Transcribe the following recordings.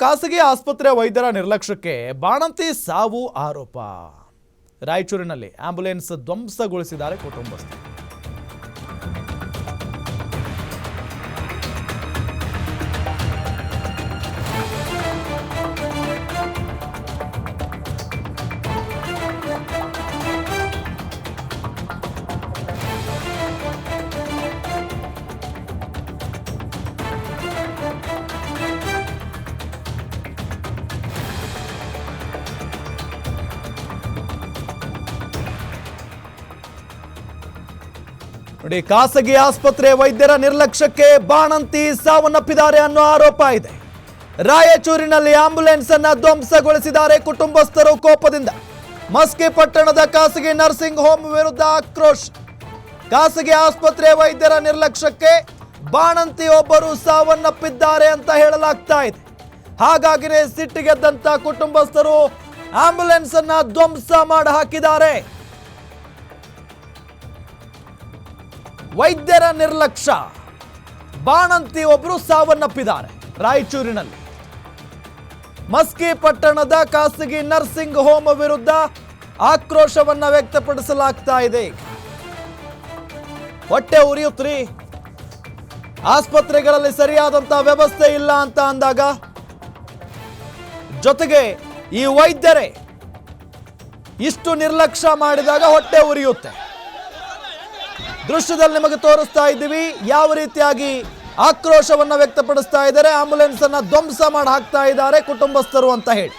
ಖಾಸಗಿ ಆಸ್ಪತ್ರೆ ವೈದ್ಯರ ನಿರ್ಲಕ್ಷ್ಯಕ್ಕೆ ಬಾಣಂತಿ ಸಾವು ಆರೋಪ. ರಾಯಚೂರಿನಲ್ಲಿ ಆಂಬ್ಯುಲೆನ್ಸ್ ಧ್ವಂಸಗೊಳಿಸಿದ್ದಾರೆ ಕುಟುಂಬಸ್ಥರು. ನೋಡಿ, ಖಾಸಗಿ ಆಸ್ಪತ್ರೆ ವೈದ್ಯರ ನಿರ್ಲಕ್ಷ್ಯಕ್ಕೆ ಬಾಣಂತಿ ಸಾವನ್ನಪ್ಪಿದ್ದಾರೆ ಅನ್ನೋ ಆರೋಪ ಇದೆ. ರಾಯಚೂರಿನಲ್ಲಿ ಆಂಬ್ಯುಲೆನ್ಸ್ ಅನ್ನ ಧ್ವಂಸಗೊಳಿಸಿದ್ದಾರೆ ಕುಟುಂಬಸ್ಥರು ಕೋಪದಿಂದ. ಮಸ್ಕಿ ಪಟ್ಟಣದ ಖಾಸಗಿ ನರ್ಸಿಂಗ್ ಹೋಮ್ ವಿರುದ್ಧ ಆಕ್ರೋಶ. ಖಾಸಗಿ ಆಸ್ಪತ್ರೆ ವೈದ್ಯರ ನಿರ್ಲಕ್ಷ್ಯಕ್ಕೆ ಬಾಣಂತಿ ಒಬ್ಬರು ಸಾವನ್ನಪ್ಪಿದ್ದಾರೆ ಅಂತ ಹೇಳಲಾಗ್ತಾ ಇದೆ. ಹಾಗಾಗಿನೇ ಸಿಟ್ಟಿಗೆದ್ದಂತ ಕುಟುಂಬಸ್ಥರು ಆಂಬ್ಯುಲೆನ್ಸ್ ಅನ್ನ ಧ್ವಂಸ ಮಾಡಿ ಹಾಕಿದ್ದಾರೆ. ವೈದ್ಯರ ನಿರ್ಲಕ್ಷ್ಯ, ಬಾಣಂತಿ ಒಬ್ಬರು ಸಾವನ್ನಪ್ಪಿದ್ದಾರೆ ರಾಯಚೂರಿನಲ್ಲಿ. ಮಸ್ಕಿ ಪಟ್ಟಣದ ಖಾಸಗಿ ನರ್ಸಿಂಗ್ ಹೋಮ್ ವಿರುದ್ಧ ಆಕ್ರೋಶವನ್ನ ವ್ಯಕ್ತಪಡಿಸಲಾಗ್ತಾ ಇದೆ. ಹೊಟ್ಟೆ ಉರಿಯುತ್ರಿ, ಆಸ್ಪತ್ರೆಗಳಲ್ಲಿ ಸರಿಯಾದಂತಹ ವ್ಯವಸ್ಥೆ ಇಲ್ಲ ಅಂತ ಅಂದಾಗ, ಜೊತೆಗೆ ಈ ವೈದ್ಯರೇ ಇಷ್ಟು ನಿರ್ಲಕ್ಷ್ಯ ಮಾಡಿದಾಗ ಹೊಟ್ಟೆ ಉರಿಯುತ್ತೆ. ದೃಶ್ಯದಲ್ಲಿ ನಿಮಗೆ ತೋರಿಸ್ತಾ ಇದ್ದೀವಿ ಯಾವ ರೀತಿಯಾಗಿ ಆಕ್ರೋಶವನ್ನ ವ್ಯಕ್ತಪಡಿಸ್ತಾ ಇದ್ದಾರೆ. ಆಂಬ್ಯುಲೆನ್ಸ್ ಅನ್ನ ಧ್ವಂಸ ಮಾಡಿ ಹಾಕ್ತಾ ಇದ್ದಾರೆ ಕುಟುಂಬಸ್ಥರು ಅಂತ ಹೇಳಿ.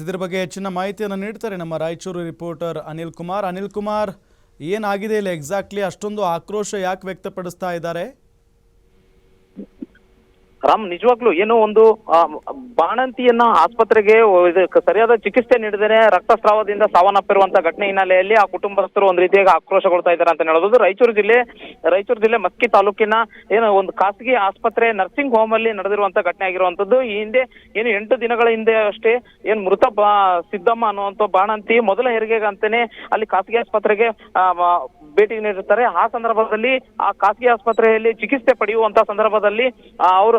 ಇದರ ಬಗ್ಗೆ ಹೆಚ್ಚಿನ ಮಾಹಿತಿಯನ್ನು ನೀಡ್ತಾರೆ ನಮ್ಮ ರಾಯಚೂರು ರಿಪೋರ್ಟರ್ ಅನಿಲ್ ಕುಮಾರ್, ಏನಾಗಿದೆ ಇಲ್ಲ ಎಕ್ಸಾಕ್ಟ್ಲಿ ಅಷ್ಟೊಂದು ಆಕ್ರೋಶ ಯಾಕೆ ವ್ಯಕ್ತಪಡಿಸ್ತಾ ಇದ್ದಾರೆ? ರಾಮ್, ನಿಜವಾಗ್ಲೂ ಏನೋ ಒಂದು ಬಾಣಂತಿಯನ್ನ ಆಸ್ಪತ್ರೆಗೆ ಸರಿಯಾದ ಚಿಕಿತ್ಸೆ ನೀಡಿದರೆ ರಕ್ತಸ್ರಾವದಿಂದ ಸಾವನ್ನಪ್ಪಿರುವಂತಹ ಘಟನೆ ಹಿನ್ನೆಲೆಯಲ್ಲಿ ಆ ಕುಟುಂಬಸ್ಥರು ಒಂದ್ ರೀತಿಯಾಗಿ ಆಕ್ರೋಶಗೊಳ್ತಾ ಇದ್ದಾರೆ ಅಂತ ಹೇಳಬಹುದು. ರಾಯಚೂರು ಜಿಲ್ಲೆ ಮಸ್ಕಿ ತಾಲೂಕಿನ ಏನೋ ಒಂದು ಖಾಸಗಿ ಆಸ್ಪತ್ರೆ ನರ್ಸಿಂಗ್ ಹೋಮ್ ಅಲ್ಲಿ ನಡೆದಿರುವಂತಹ ಘಟನೆ ಆಗಿರುವಂತದ್ದು. ಈ ಹಿಂದೆ ಏನು 8 ದಿನಗಳ ಹಿಂದೆ ಅಷ್ಟೇ ಏನು ಮೃತ ಸಿದ್ದಮ್ಮ ಅನ್ನುವಂತ ಬಾಣಂತಿ ಮೊದಲ ಹೆರಿಗೆಗೆ ಅಂತಾನೆ ಅಲ್ಲಿ ಖಾಸಗಿ ಆಸ್ಪತ್ರೆಗೆ ಭೇಟಿ ನೀಡಿರ್ತಾರೆ. ಆ ಸಂದರ್ಭದಲ್ಲಿ ಆ ಖಾಸಗಿ ಆಸ್ಪತ್ರೆಯಲ್ಲಿ ಚಿಕಿತ್ಸೆ ಪಡೆಯುವಂತಹ ಸಂದರ್ಭದಲ್ಲಿ ಅವರು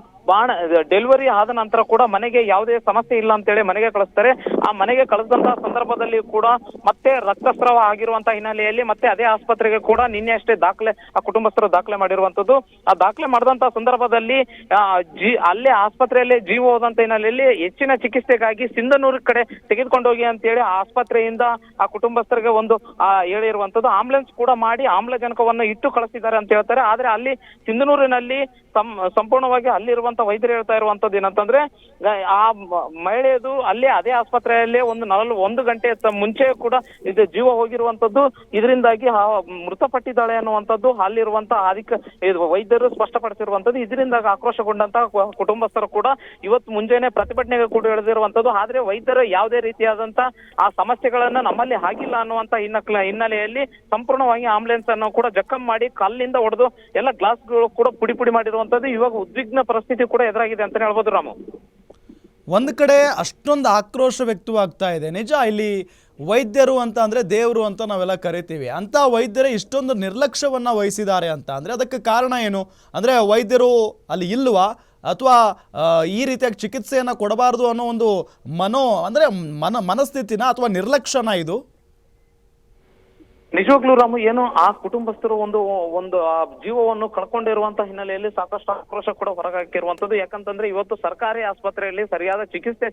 ಡೆಲಿವರಿ ಆದ ನಂತರ ಕೂಡ ಮನೆಗೆ ಯಾವುದೇ ಸಮಸ್ಯೆ ಇಲ್ಲ ಅಂತೇಳಿ ಮನೆಗೆ ಕಳಿಸ್ತಾರೆ. ಆ ಮನೆಗೆ ಕಳಿಸಿದಂತಹ ಸಂದರ್ಭದಲ್ಲಿ ಕೂಡ ಮತ್ತೆ ರಕ್ತಸ್ರಾವ ಆಗಿರುವಂತಹ ಹಿನ್ನೆಲೆಯಲ್ಲಿ ಮತ್ತೆ ಅದೇ ಆಸ್ಪತ್ರೆಗೆ ಕೂಡ ನಿನ್ನೆ ಅಷ್ಟೇ ಆ ಕುಟುಂಬಸ್ಥರು ದಾಖಲೆ ಮಾಡಿರುವಂತದ್ದು. ಆ ದಾಖಲೆ ಮಾಡಿದಂತಹ ಸಂದರ್ಭದಲ್ಲಿ ಅಲ್ಲೇ ಆಸ್ಪತ್ರೆಯಲ್ಲೇ ಜೀವ ಹೋದಂತ ಹಿನ್ನೆಲೆಯಲ್ಲಿ ಹೆಚ್ಚಿನ ಚಿಕಿತ್ಸೆಗಾಗಿ ಸಿಂಧನೂರು ಕಡೆ ತೆಗೆದುಕೊಂಡು ಹೋಗಿ ಅಂತೇಳಿ ಆಸ್ಪತ್ರೆಯಿಂದ ಆ ಕುಟುಂಬಸ್ಥರಿಗೆ ಒಂದು ಹೇಳಿರುವಂತದ್ದು. ಆಂಬುಲೆನ್ಸ್ ಕೂಡ ಮಾಡಿ ಆಮ್ಲಜನಕವನ್ನು ಇಟ್ಟು ಕಳಿಸಿದ್ದಾರೆ ಅಂತ ಹೇಳ್ತಾರೆ. ಆದ್ರೆ ಅಲ್ಲಿ ಸಿಂಧನೂರಿನಲ್ಲಿ ಸಂಪೂರ್ಣವಾಗಿ ಅಲ್ಲಿರುವಂತ ವೈದ್ಯರು ಹೇಳ್ತಾ ಇರುವಂತದ್ದು ಏನಂತಂದ್ರೆ ಆ ಮಹಿಳೆಯದು ಅಲ್ಲೇ ಅದೇ ಆಸ್ಪತ್ರೆಯಲ್ಲೇ ಒಂದು ಗಂಟೆ ಮುಂಚೆ ಕೂಡ ಇದು ಜೀವ ಹೋಗಿರುವಂತದ್ದು, ಇದರಿಂದಾಗಿ ಮೃತಪಟ್ಟಿದ್ದಾಳೆ ಅನ್ನುವಂಥದ್ದು ಅಲ್ಲಿರುವಂತ ವೈದ್ಯರು ಸ್ಪಷ್ಟಪಡಿಸಿರುವಂತದ್ದು. ಇದರಿಂದಾಗಿ ಆಕ್ರೋಶಗೊಂಡಂತ ಕುಟುಂಬಸ್ಥರು ಕೂಡ ಇವತ್ತು ಮುಂಜಾನೆ ಪ್ರತಿಭಟನೆಗೆ ಕೂಡ ಇಳಿದಿರುವಂತದ್ದು. ಆದ್ರೆ ವೈದ್ಯರು ಯಾವುದೇ ರೀತಿಯಾದಂತ ಆ ಸಮಸ್ಯೆಗಳನ್ನ ನಮ್ಮಲ್ಲಿ ಆಗಿಲ್ಲ ಅನ್ನುವಂತ ಹಿನ್ನೆಲೆಯಲ್ಲಿ ಸಂಪೂರ್ಣವಾಗಿ ಆಂಬುಲೆನ್ಸ್ ಅನ್ನು ಕೂಡ ಜಖಂ ಮಾಡಿ ಕಲ್ಲಿಂದ ಹೊಡೆದು ಎಲ್ಲ ಗ್ಲಾಸ್ಗಳು ಕೂಡ ಪುಡಿ ಮಾಡಿರುವಂತದ್ದು. ಇವಾಗ ಉದ್ವಿಗ್ನ ಪರಿಸ್ಥಿತಿ ಕೂಡ ಎದುರಾಗಿದೆ ಅಂತ ಹೇಳ್ಬೋದು ರಾಮು. ಒಂದು ಕಡೆ ಅಷ್ಟೊಂದು ಆಕ್ರೋಶ ವ್ಯಕ್ತವಾಗ್ತಾ ಇದೆ. ನಿಜ, ಇಲ್ಲಿ ವೈದ್ಯರು ಅಂತ ಅಂದರೆ ದೇವರು ಅಂತ ನಾವೆಲ್ಲ ಕರಿತೀವಿ. ಅಂಥ ವೈದ್ಯರೇ ಇಷ್ಟೊಂದು ನಿರ್ಲಕ್ಷ್ಯವನ್ನು ವಹಿಸಿದ್ದಾರೆ ಅಂತ ಅಂದರೆ ಅದಕ್ಕೆ ಕಾರಣ ಏನು? ಅಂದರೆ ವೈದ್ಯರು ಅಲ್ಲಿ ಇಲ್ವಾ, ಅಥವಾ ಈ ರೀತಿಯಾಗಿ ಚಿಕಿತ್ಸೆಯನ್ನು ಕೊಡಬಾರ್ದು ಅನ್ನೋ ಒಂದು ಮನಸ್ಥಿತಿನ ಅಥವಾ ನಿರ್ಲಕ್ಷ್ಯನ ಇದು? ನಿಜವಾಗ್ಲೂ ರಾಮು, ಏನು ಆ ಕುಟುಂಬಸ್ಥರು ಒಂದು ಜೀವವನ್ನು ಕಳ್ಕೊಂಡಿರುವಂತ ಹಿನ್ನೆಲೆಯಲ್ಲಿ ಸಾಕಷ್ಟು ಆಕ್ರೋಶ ಕೂಡ ಹೊರಗಾಕಿರುವಂತದ್ದು. ಯಾಕಂತಂದ್ರೆ ಇವತ್ತು ಸರ್ಕಾರಿ ಆಸ್ಪತ್ರೆಯಲ್ಲಿ ಸರಿಯಾದ ಚಿಕಿತ್ಸೆ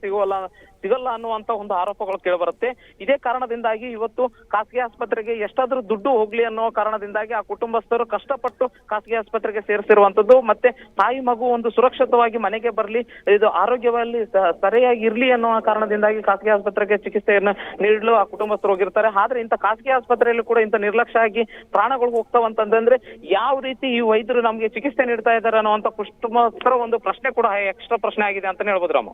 ಸಿಗಲ್ಲ ಅನ್ನುವಂತ ಒಂದು ಆರೋಪಗಳು ಕೇಳಿಬರುತ್ತೆ. ಇದೇ ಕಾರಣದಿಂದಾಗಿ ಇವತ್ತು ಖಾಸಗಿ ಆಸ್ಪತ್ರೆಗೆ ಎಷ್ಟಾದ್ರೂ ದುಡ್ಡು ಹೋಗ್ಲಿ ಅನ್ನೋ ಕಾರಣದಿಂದಾಗಿ ಆ ಕುಟುಂಬಸ್ಥರು ಕಷ್ಟಪಟ್ಟು ಖಾಸಗಿ ಆಸ್ಪತ್ರೆಗೆ ಸೇರಿಸಿರುವಂತದ್ದು. ಮತ್ತೆ ತಾಯಿ ಮಗು ಒಂದು ಸುರಕ್ಷಿತವಾಗಿ ಮನೆಗೆ ಬರ್ಲಿ, ಇದು ಆರೋಗ್ಯವಾಗಿ ಸರಿಯಾಗಿ ಇರ್ಲಿ ಅನ್ನೋ ಕಾರಣದಿಂದಾಗಿ ಖಾಸಗಿ ಆಸ್ಪತ್ರೆಗೆ ಚಿಕಿತ್ಸೆಯನ್ನು ನೀಡಲು ಆ ಕುಟುಂಬಸ್ಥರು ಹೋಗಿರ್ತಾರೆ. ಆದ್ರೆ ಇಂಥ ಖಾಸಗಿ ಆಸ್ಪತ್ರೆಯಲ್ಲಿ ಕೂಡ ಇಂಥ ನಿರ್ಲಕ್ಷ್ಯ ಆಗಿ ಪ್ರಾಣಗಳು ಹೋಗ್ತಾವಂತಂದ್ರೆ ಯಾವ ರೀತಿ ಈ ವೈದ್ಯರು ನಮ್ಗೆ ಚಿಕಿತ್ಸೆ ನೀಡ್ತಾ ಇದ್ದಾರೆ ಅನ್ನುವಂತ ಕುಟುಂಬಸ್ಥರ ಒಂದು ಪ್ರಶ್ನೆ ಕೂಡ ಎಕ್ಸ್ಟ್ರಾ ಪ್ರಶ್ನೆ ಆಗಿದೆ ಅಂತಾನೆ ಹೇಳ್ಬೋದು ರಾಮ.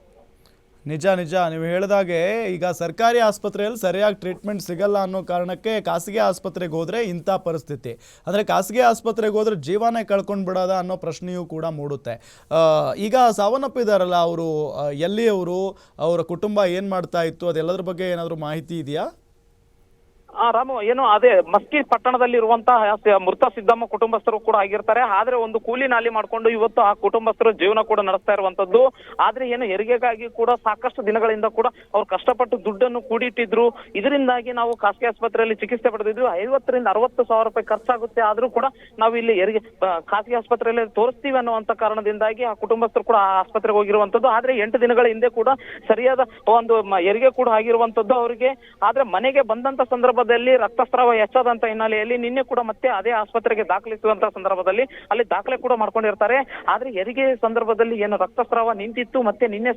ನಿಜ, ನೀವು ಹೇಳಿದಾಗೆ ಈಗ ಸರ್ಕಾರಿ ಆಸ್ಪತ್ರೆಯಲ್ಲಿ ಸರಿಯಾಗಿ ಟ್ರೀಟ್ಮೆಂಟ್ ಸಿಗಲ್ಲ ಅನ್ನೋ ಕಾರಣಕ್ಕೆ ಖಾಸಗಿ ಆಸ್ಪತ್ರೆಗೆ ಹೋದರೆ ಇಂಥ ಪರಿಸ್ಥಿತಿ. ಅಂದರೆ ಖಾಸಗಿ ಆಸ್ಪತ್ರೆಗೆ ಹೋದರೆ ಜೀವನೇ ಕಳ್ಕೊಂಡು ಬಿಡೋದ ಅನ್ನೋ ಪ್ರಶ್ನೆಯೂ ಕೂಡ ಮೂಡುತ್ತೆ. ಈಗ ಸಾವನ್ನಪ್ಪಿದಾರಲ್ಲ ಅವರು, ಎಲ್ಲಿಯವರು, ಅವರ ಕುಟುಂಬ ಏನು ಮಾಡ್ತಾ ಇತ್ತು, ಅದೆಲ್ಲದ್ರ ಬಗ್ಗೆ ಏನಾದರೂ ಮಾಹಿತಿ ಇದೆಯಾ? ರಾಮು, ಏನು ಅದೇ ಮಸ್ಕಿ ಪಟ್ಟಣದಲ್ಲಿ ಇರುವಂತಹ ಮೃತ ಸಿದ್ದಮ್ಮ ಕುಟುಂಬಸ್ಥರು ಕೂಡ ಆಗಿರ್ತಾರೆ. ಆದ್ರೆ ಒಂದು ಕೂಲಿ ನಾಲಿ ಮಾಡ್ಕೊಂಡು ಇವತ್ತು ಆ ಕುಟುಂಬಸ್ಥರು ಜೀವನ ಕೂಡ ನಡೆಸ್ತಾ ಇರುವಂತದ್ದು. ಆದ್ರೆ ಏನು ಹೆರಿಗೆಗಾಗಿ ಕೂಡ ಸಾಕಷ್ಟು ದಿನಗಳಿಂದ ಕೂಡ ಅವ್ರು ಕಷ್ಟಪಟ್ಟು ದುಡ್ಡನ್ನು ಕೂಡಿಟ್ಟಿದ್ರು. ಇದರಿಂದಾಗಿ ನಾವು ಖಾಸಗಿ ಆಸ್ಪತ್ರೆಯಲ್ಲಿ ಚಿಕಿತ್ಸೆ ಪಡೆದಿದ್ವಿ. 50,000 ರಿಂದ 60,000 ರೂಪಾಯಿ ಖರ್ಚಾಗುತ್ತೆ. ಆದ್ರೂ ಕೂಡ ನಾವು ಇಲ್ಲಿ ಖಾಸಗಿ ಆಸ್ಪತ್ರೆಯಲ್ಲಿ ತೋರಿಸ್ತೀವಿ ಅನ್ನುವಂತ ಕಾರಣದಿಂದಾಗಿ ಆ ಕುಟುಂಬಸ್ಥರು ಕೂಡ ಆ ಆಸ್ಪತ್ರೆಗೆ ಹೋಗಿರುವಂತದ್ದು. ಆದ್ರೆ 8 ದಿನಗಳ ಹಿಂದೆ ಕೂಡ ಸರಿಯಾದ ಒಂದು ಹೆರಿಗೆ ಕೂಡ ಆಗಿರುವಂತದ್ದು ಅವರಿಗೆ. ಆದ್ರೆ ಮನೆಗೆ ಬಂದಂತ ಸಂದರ್ಭದಲ್ಲಿ ರಕ್ತಸ್ರಾವ ಹೆಚ್ಚಾದಂತ ಹಿನ್ನೆಲೆಯಲ್ಲಿ ನಿನ್ನೆ ಕೂಡ ಮತ್ತೆ ಅದೇ ಆಸ್ಪತ್ರೆಗೆ ದಾಖಲಿಸುವಂತ ಸಂದರ್ಭದಲ್ಲಿ ಅಲ್ಲಿ ದಾಖಲೆ ಕೂಡ ಮಾಡ್ಕೊಂಡಿರ್ತಾರೆ. ಆದ್ರೆ ಹೆರಿಗೆ ಸಂದರ್ಭದಲ್ಲಿ ಏನು ರಕ್ತಸ್ರಾವ ನಿಂತಿತ್ತು, ಮತ್ತೆ ನಿನ್ನೆ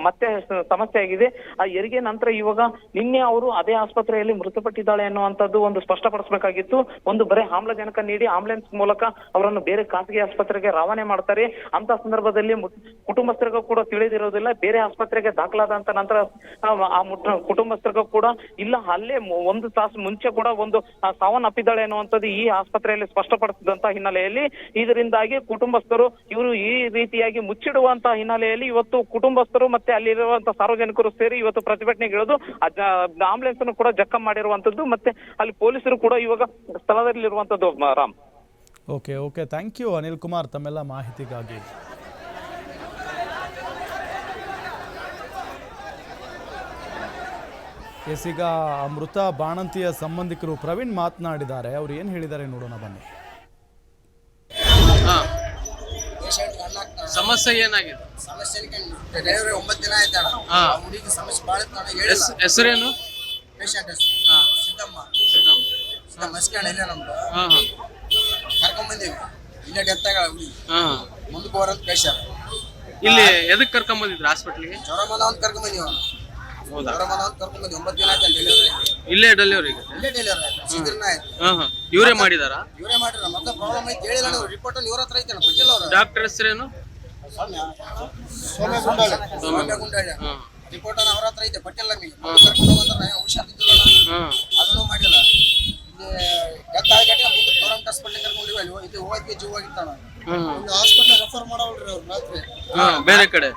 ಮತ್ತೆ ಸಮಸ್ಯೆ ಆಗಿದೆ. ಆ ಹೆರಿಗೆ ನಂತರ ಇವಾಗ ನಿನ್ನೆ ಅವರು ಅದೇ ಆಸ್ಪತ್ರೆಯಲ್ಲಿ ಮೃತಪಟ್ಟಿದ್ದಾಳೆ ಅನ್ನುವಂಥದ್ದು ಒಂದು ಸ್ಪಷ್ಟಪಡಿಸಬೇಕಾಗಿತ್ತು. ಒಂದು ಬರೀ ಆಮ್ಲಜನಕ ನೀಡಿ ಆಂಬುಲೆನ್ಸ್ ಮೂಲಕ ಅವರನ್ನು ಬೇರೆ ಖಾಸಗಿ ಆಸ್ಪತ್ರೆಗೆ ರವಾನೆ ಮಾಡ್ತಾರೆ. ಅಂತ ಸಂದರ್ಭದಲ್ಲಿ ಕುಟುಂಬಸ್ಥರಿಗೂ ಕೂಡ ತಿಳಿದಿರೋದಿಲ್ಲ. ಬೇರೆ ಆಸ್ಪತ್ರೆಗೆ ದಾಖಲಾದಂತ ನಂತರ ಆ ಕುಟುಂಬಸ್ಥರಿಗೂ ಕೂಡ ಇಲ್ಲ, ಅಲ್ಲೇ 1 ತಾಸು ಮುಂಚೆ ಕೂಡ ಒಂದು ಸಾವನ್ನಪ್ಪಿದ್ದಾಳೆ ಅನ್ನುವಂಥದ್ದು ಈ ಆಸ್ಪತ್ರೆಯಲ್ಲಿ ಸ್ಪಷ್ಟಪಡಿಸಿದಂತ ಹಿನ್ನೆಲೆಯಲ್ಲಿ ಇದರಿಂದಾಗಿ ಕುಟುಂಬಸ್ಥರು ಇವರು ಈ ರೀತಿಯಾಗಿ ಮುಚ್ಚಿಡುವಂತ ಹಿನ್ನೆಲೆಯಲ್ಲಿ ಇವತ್ತು ಕುಟುಂಬಸ್ಥರು ಮತ್ತೆ ಅಲ್ಲಿರುವಂತಹ ಸಾರ್ವಜನಿಕರು ಸೇರಿ ಇವತ್ತು ಪ್ರತಿಭಟನೆಗೆ ಇಳಿದು ಆಂಬುಲೆನ್ಸ್ ಅನ್ನು ಕೂಡ ಜಖಂ ಮಾಡಿರುವಂತದ್ದು. ಮತ್ತೆ ಅಲ್ಲಿ ಪೊಲೀಸರು ಕೂಡ ಇವಾಗ ಸ್ಥಳದಲ್ಲಿರುವಂತದ್ದು Ram. Okay, thank you Anil Kumar ತಮ್ಮೆಲ್ಲ ಮಾಹಿತಿಗಾಗಿ. ಈಗ ಮೃತ ಬಾಣಂತಿಯ ಸಂಬಂಧಿಕರು ಪ್ರವೀಣ್ ಮಾತನಾಡಿದ್ದಾರೆ. ಅವ್ರು ಏನು ಹೇಳಿದ್ದಾರೆ ನೋಡೋಣ ಬನ್ನಿ. ಸಮಸ್ಯೆ ಏನಾಗಿದೆ? ಸಮಸ್ಯೆ 9 ದಿನ ಆಯ್ತಣ್ಣ. ಹುಡುಗಿ ಸಮಸ್ಯೆ ಭಾಳ ಹೆಸರೇನು? ಪೇಷಂಟ್ ಸಿದ್ದಮ್ಮ ಮಸ್ಕಿ ಅಣ್ಣ. ಇಲ್ಲೇ ನಮ್ದು ಕರ್ಕೊಂಡ್ ಬಂದೀವಿ. ಇಲ್ಲೇ ಡೆತ್ ಆಗ ಹುಡುಗಿ ಮುಂದಕ್ಕೆ ಬರೋದು ಪೇಷಂಟ್. ಇಲ್ಲಿ ಎದಕ್ ಕರ್ಕೊಂಡ್ ಬಂದಿದ್ರು ಹಾಸ್ಪಿಟ್ಲಿಗೆ? ಜ್ವರ ಬಂದ ಅಂತ ಕರ್ಕೊಂಡ್ ಬಂದೀವಿ. ಹೌದಾ? ಜ್ವರ ಬಂದ ಅಂತ ಕರ್ಕೊಂಡ್ ಬಂದಿ. 9 ದಿನ ಆಯ್ತು ಡೆಲಿವರಿ. ಇಲ್ಲೇ ಡೆಲಿವರಿ ಆಯ್ತು. ದಿನ ಆಯ್ತು. ಇವರೇ ಮಾಡಿದಾರ? ಇವರೇ ಮಾಡಿರ. ಮತ್ತೆ ಪ್ರಾಬ್ಲಮ್ ಐತಿ ಹೇಳಿಲ್ಲ. ರಿಪೋರ್ಟ್ ಇವ್ರ ಹತ್ರ ಐತೆ ಪಟ್ಟಿಲ್ಲ. ಅವ್ರ ಡಾಕ್ಟರ್ ಹೆಸರೇನು? ಸೌಮ್ಯ ಗುಂಡಾಳೆ. ರಿಪೋರ್ಟ್ ಅವ್ರ ಹತ್ರ ಐತೆ, ಪಟ್ಟಿಲ್ಲ. ಕರ್ಕೊಂಡು ಹೋಗಂದ್ರೆ ಹುಷಾರಿದ್ದಿಲ್ಲ, ಅದನ್ನು ಮಾಡಿಲ್ಲ. ಡೆತ್ ಆಗಟ್ಟೆ ಮುಂದೆ ಗೌರ್ಮೆಂಟ್ ಹಾಸ್ಪಿಟಲ್ ಕರ್ಕೊಂಡಿವಿ. ಅಲ್ಲಿ ಇದು ಹೋಗಿ ಜೀವ ಆಗಿರ್ತಾನ. ಹಾಸ್ಪಿಟಲ್ ರೆಫರ್ ಮಾಡೋಳ್ರಿ ಅವ್ರು ರಾತ್ರಿ ಬೇರೆ ಕಡೆ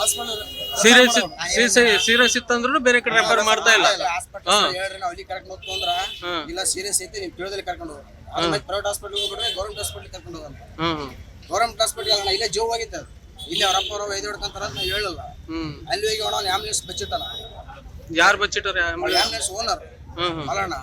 ಹಾಸ್ಪಿಟಲ್ ಸೀರಿಯಸ್ ಇತ್ತಂದ್ರು ಬೇರೆ ಕಡೆ ರೆಫರ್ ಮಾಡ್ತಾ ಇಲ್ಲ. ಹೇಳ್ರಿ ನಾವು ಅಲ್ಲಿ ಕರ್ಕೊಂಡು ಹೋಗ್ತಂದ್ರ ಇಲ್ಲ ಸೀರಿಯಸ್ ಐತಿ ನೀವು ತಿಳಿದಲ್ಲಿ ಕರ್ಕೊಂಡು ಹೋಗ್ರಿ. ಆಮೇಲೆ ಪ್ರೈವೇಟ್ ಹಾಸ್ಪಿಟಲ್ ಹೋಗ್ಬಿಟ್ರೆ ಗೌರ್ಮೆಂಟ್ ಹಾಸ್ಪಿಟಲ್ ಕರ್ಕೊಂಡು ಹೋಗಂತ. ಗೌರ್ಮೆಂಟ್ ಹಾಸ್ಪಿಟಲ್ ಇಲ್ಲೇ ಜೀವ ಆಗಿತ್ತು. ಇಲ್ಲಿ ಅವ್ರ ಅಪ್ಪ ಅವ್ರ ಐದು ಹೊಡ್ಕಂತಾರ ಅಂತ ನಾವು ಹೇಳಲ್ಲ. ಅಲ್ಲಿ ಹೋಗಿ ಅವನ ಆಂಬುಲೆನ್ಸ್ ಬಚ್ಚಿಟ್ಟಾನ. ಯಾರು ಬಚ್ಚಿಟ್ಟಾರ? Ambulance owner ಮಲಣ್ಣ.